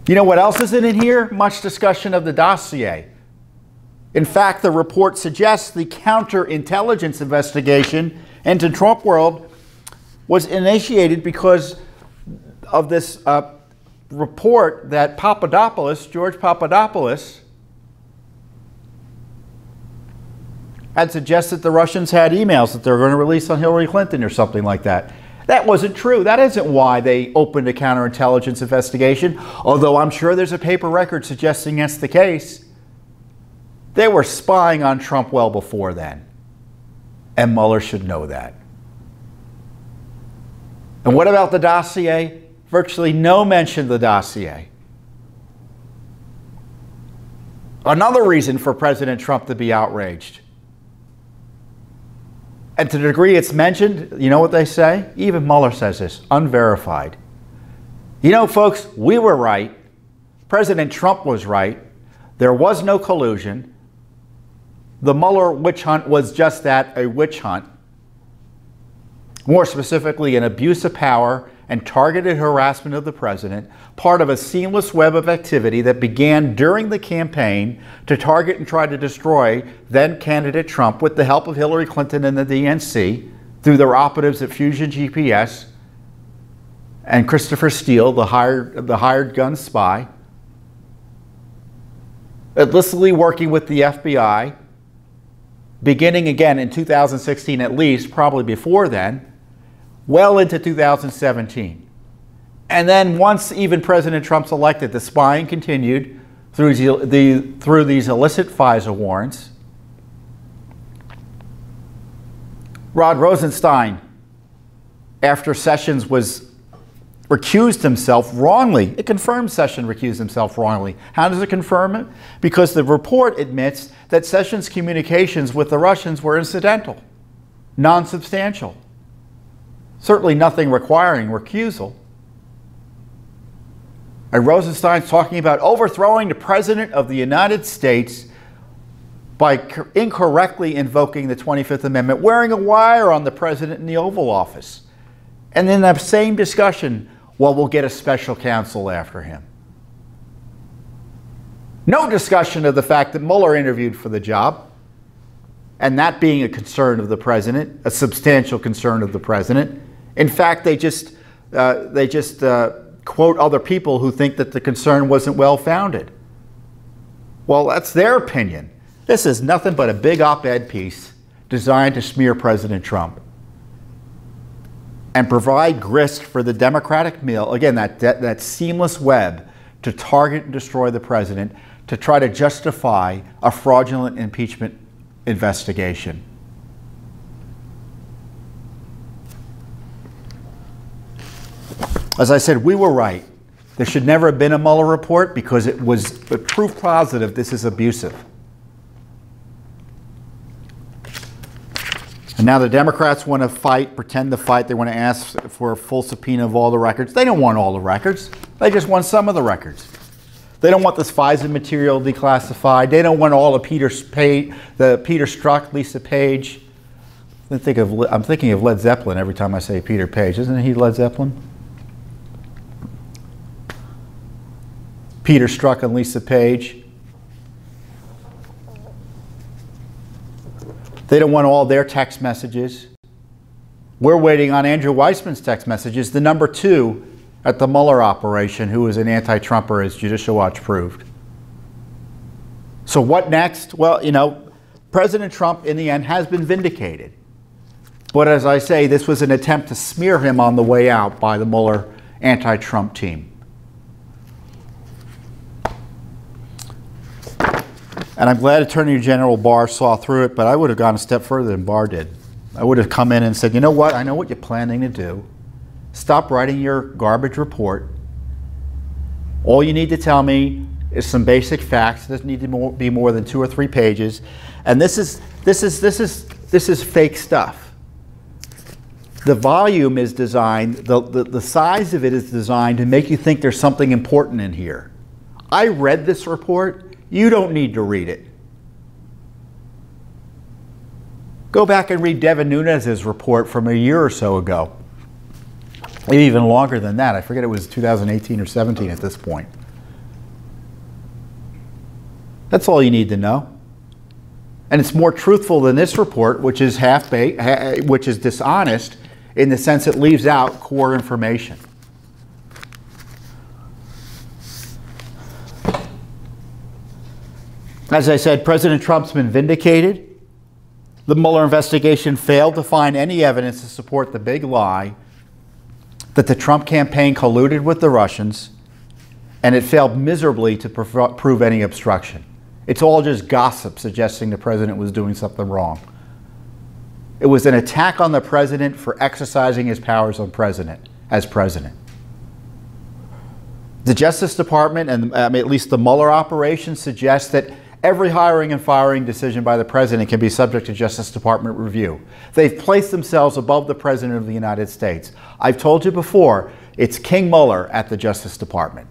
You know what else isn't in here? Much discussion of the dossier. In fact, the report suggests the counterintelligence investigation into Trump World was initiated because of this report that George Papadopoulos, had suggested the Russians had emails that they were going to release on Hillary Clinton or something like that. That wasn't true. That isn't why they opened a counterintelligence investigation, although I'm sure there's a paper record suggesting that's the case. They were spying on Trump well before then, and Mueller should know that. And what about the dossier? Virtually no mention of the dossier. Another reason for President Trump to be outraged. And to the degree it's mentioned, you know what they say? Even Mueller says this, unverified. You know, folks, we were right. President Trump was right. There was no collusion. The Mueller witch hunt was just that, a witch hunt. More specifically, an abuse of power and targeted harassment of the president, part of a seamless web of activity that began during the campaign to target and try to destroy then-candidate Trump with the help of Hillary Clinton and the DNC through their operatives at Fusion GPS and Christopher Steele, the hired gun spy, illicitly working with the FBI, beginning again in 2016 at least, probably before then, well into 2017. And then once even President Trump's elected, the spying continued through these illicit FISA warrants. Rod Rosenstein, after Sessions recused himself wrongly, it confirms Sessions recused himself wrongly. How does it confirm it? Because the report admits that Sessions' communications with the Russians were incidental, non-substantial. Certainly nothing requiring recusal. And Rosenstein's talking about overthrowing the President of the United States by incorrectly invoking the 25th Amendment, wearing a wire on the President in the Oval Office. And in that same discussion, well, we'll get a special counsel after him. No discussion of the fact that Mueller interviewed for the job, and that being a concern of the President, a substantial concern of the President. In fact, they just quote other people who think that the concern wasn't well-founded. Well, that's their opinion. This is nothing but a big op-ed piece designed to smear President Trump and provide grist for the Democratic mill, again, that seamless web to target and destroy the president, to try to justify a fraudulent impeachment investigation. As I said, we were right. There should never have been a Mueller report because it was proof positive this is abusive. And now the Democrats want to fight, pretend to fight. They want to ask for a full subpoena of all the records. They don't want all the records. They just want some of the records. They don't want this FISA material declassified. They don't want all of Peter Strzok, Lisa Page. I'm thinking of Led Zeppelin every time I say Peter Page. Isn't he Led Zeppelin? Peter Strzok and Lisa Page. They don't want all their text messages. We're waiting on Andrew Weissman's text messages, the number 2 at the Mueller operation, who was an anti-Trumper, as Judicial Watch proved. So what next? Well, you know, President Trump, in the end, has been vindicated. But as I say, this was an attempt to smear him on the way out by the Mueller anti-Trump team. And I'm glad Attorney General Barr saw through it, but I would have gone a step further than Barr did. I would have come in and said, you know what, I know what you're planning to do. Stop writing your garbage report. All you need to tell me is some basic facts. It doesn't need to be more than 2 or 3 pages. And this is fake stuff. The volume is designed, the size of it is designed to make you think there's something important in here. I read this report. You don't need to read it. Go back and read Devin Nunes's report from a year or so ago. Maybe even longer than that. I forget, it was 2018 or 17 at this point. That's all you need to know. And it's more truthful than this report, which is which is dishonest in the sense it leaves out core information. As I said, President Trump's been vindicated. The Mueller investigation failed to find any evidence to support the big lie that the Trump campaign colluded with the Russians, and it failed miserably to prove any obstruction. It's all just gossip suggesting the president was doing something wrong. It was an attack on the president for exercising his powers as president. The Justice Department, and at least the Mueller operation, suggests that every hiring and firing decision by the president can be subject to Justice Department review. They've placed themselves above the President of the United States. I've told you before, it's King Mueller at the Justice Department.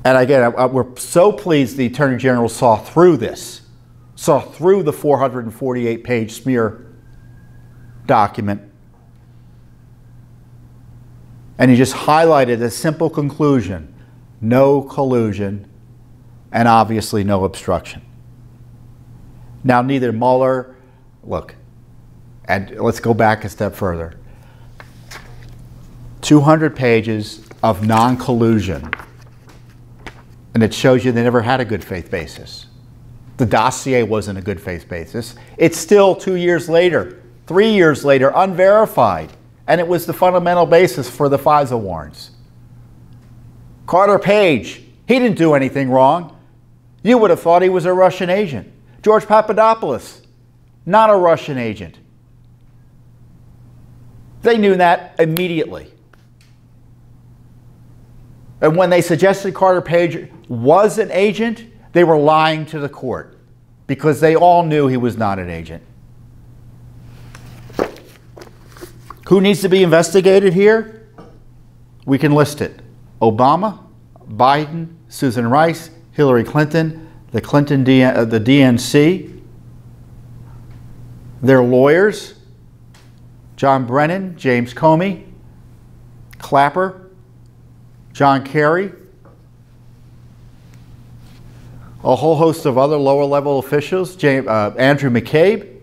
And again, we're so pleased the Attorney General saw through this, saw through the 448-page smear document, and he just highlighted a simple conclusion: no collusion and obviously no obstruction. Now, neither Mueller, look, and let's go back a step further. 200 pages of non-collusion, and it shows you they never had a good faith basis. The dossier wasn't a good faith basis. It's still 2 years later, 3 years later, unverified, and it was the fundamental basis for the FISA warrants. Carter Page, he didn't do anything wrong. You would have thought he was a Russian agent. George Papadopoulos, not a Russian agent. They knew that immediately. And when they suggested Carter Page was an agent, they were lying to the court because they all knew he was not an agent. Who needs to be investigated here? We can list it. Obama, Biden, Susan Rice, Hillary Clinton, the DNC, their lawyers, John Brennan, James Comey, Clapper, John Kerry, a whole host of other lower-level officials, Andrew McCabe,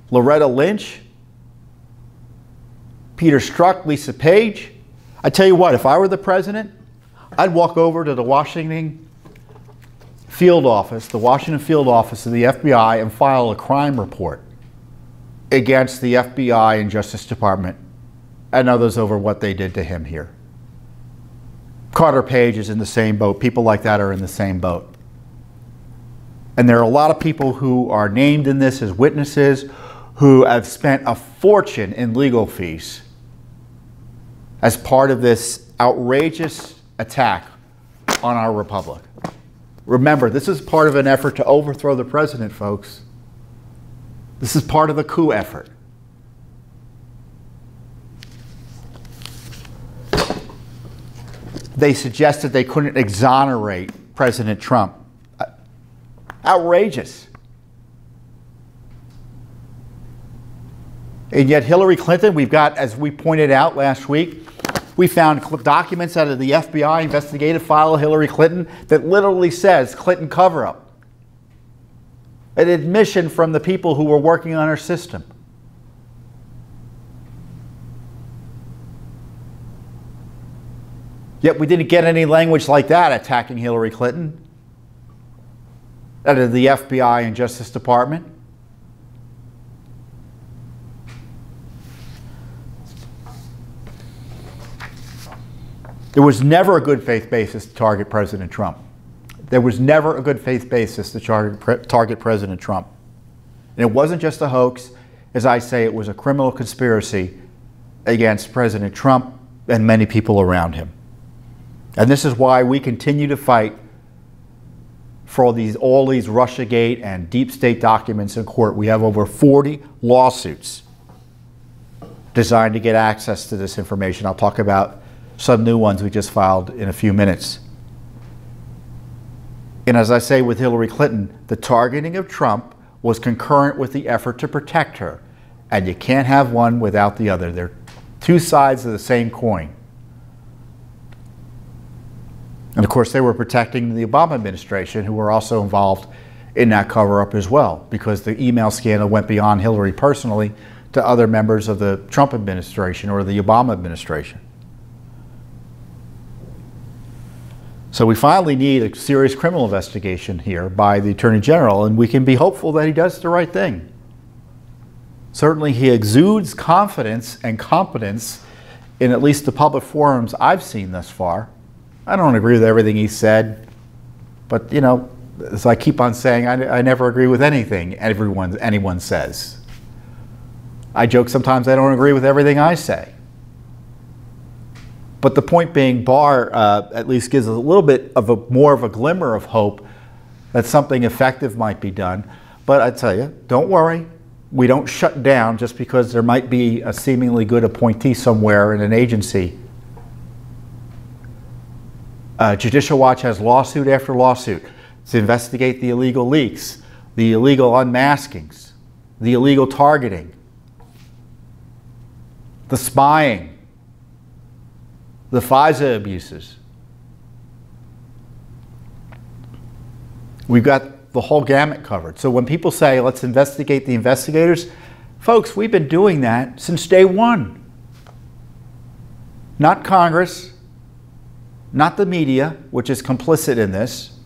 Loretta Lynch, Peter Strzok, Lisa Page. I tell you what, if I were the president, I'd walk over to the Washington field office of the FBI, and file a crime report against the FBI and Justice Department and others over what they did to him here. Carter Page is in the same boat. People like that are in the same boat. And there are a lot of people who are named in this as witnesses who have spent a fortune in legal fees as part of this outrageous attack on our republic. Remember, this is part of an effort to overthrow the president, folks. This is part of the coup effort. They suggested they couldn't exonerate President Trump. Outrageous. And yet Hillary Clinton, we've got, as we pointed out last week, we found documents out of the FBI investigative file of Hillary Clinton that literally says Clinton cover-up. An admission from the people who were working on her system. Yet we didn't get any language like that attacking Hillary Clinton out of the FBI and Justice Department. There was never a good faith basis to target President Trump. There was never a good faith basis to target President Trump. And it wasn't just a hoax. As I say, it was a criminal conspiracy against President Trump and many people around him. And this is why we continue to fight for all these Russiagate and deep state documents in court. We have over 40 lawsuits designed to get access to this information. I'll talk about some new ones we just filed in a few minutes. And as I say with Hillary Clinton, the targeting of Trump was concurrent with the effort to protect her. And you can't have one without the other. They're two sides of the same coin. And of course, they were protecting the Obama administration, who were also involved in that cover-up as well, because the email scandal went beyond Hillary personally to other members of the Trump administration or the Obama administration. So we finally need a serious criminal investigation here by the Attorney General, and we can be hopeful that he does the right thing. Certainly he exudes confidence and competence in at least the public forums I've seen thus far. I don't agree with everything he said, but you know, as I keep on saying, I never agree with anything anyone says. I joke sometimes I don't agree with everything I say. But the point being, Barr at least gives a little bit of more of a glimmer of hope that something effective might be done. But I tell you, don't worry. We don't shut down just because there might be a seemingly good appointee somewhere in an agency. Judicial Watch has lawsuit after lawsuit to investigate the illegal leaks, the illegal unmaskings, the illegal targeting, the spying, the FISA abuses. We've got the whole gamut covered. So when people say, let's investigate the investigators, folks, we've been doing that since day one. Not Congress, not the media, which is complicit in this,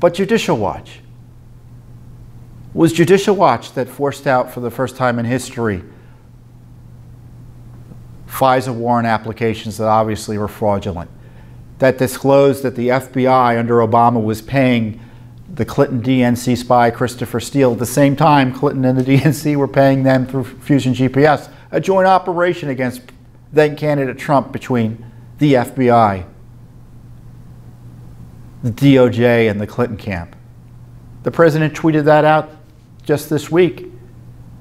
but Judicial Watch. It was Judicial Watch that forced out for the first time in history FISA warrant applications that obviously were fraudulent, that disclosed that the FBI under Obama was paying the Clinton DNC spy Christopher Steele. At the same time, Clinton and the DNC were paying them through Fusion GPS, a joint operation against then-candidate Trump between the FBI, the DOJ, and the Clinton camp. The president tweeted that out just this week,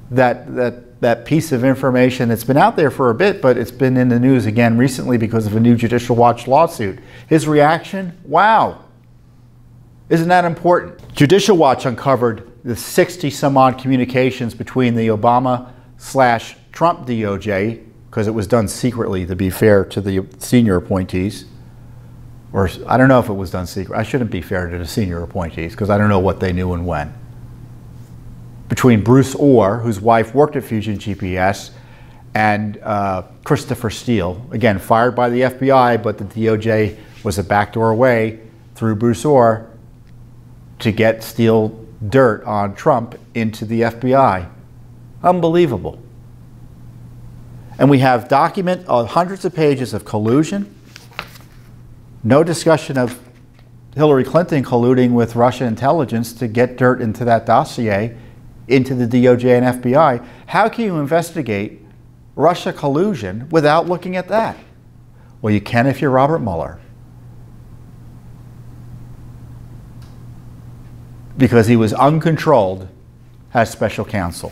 that piece of information that's been out there for a bit, but it's been in the news again recently because of a new Judicial Watch lawsuit. His reaction, wow, isn't that important? Judicial Watch uncovered the 60-some-odd communications between the Obama/Trump DOJ, because it was done secretly, to be fair to the senior appointees. Or I don't know if it was done secret. I shouldn't be fair to the senior appointees because I don't know what they knew and when. Between Bruce Orr, whose wife worked at Fusion GPS, and Christopher Steele, again fired by the FBI, but the DOJ was a backdoor way through Bruce Orr to get Steele dirt on Trump into the FBI. Unbelievable. And we have hundreds of pages of collusion. No discussion of Hillary Clinton colluding with Russian intelligence to get dirt into that dossier, into the DOJ and FBI. How can you investigate Russia collusion without looking at that? Well, you can if you're Robert Mueller, because he was uncontrolled as special counsel.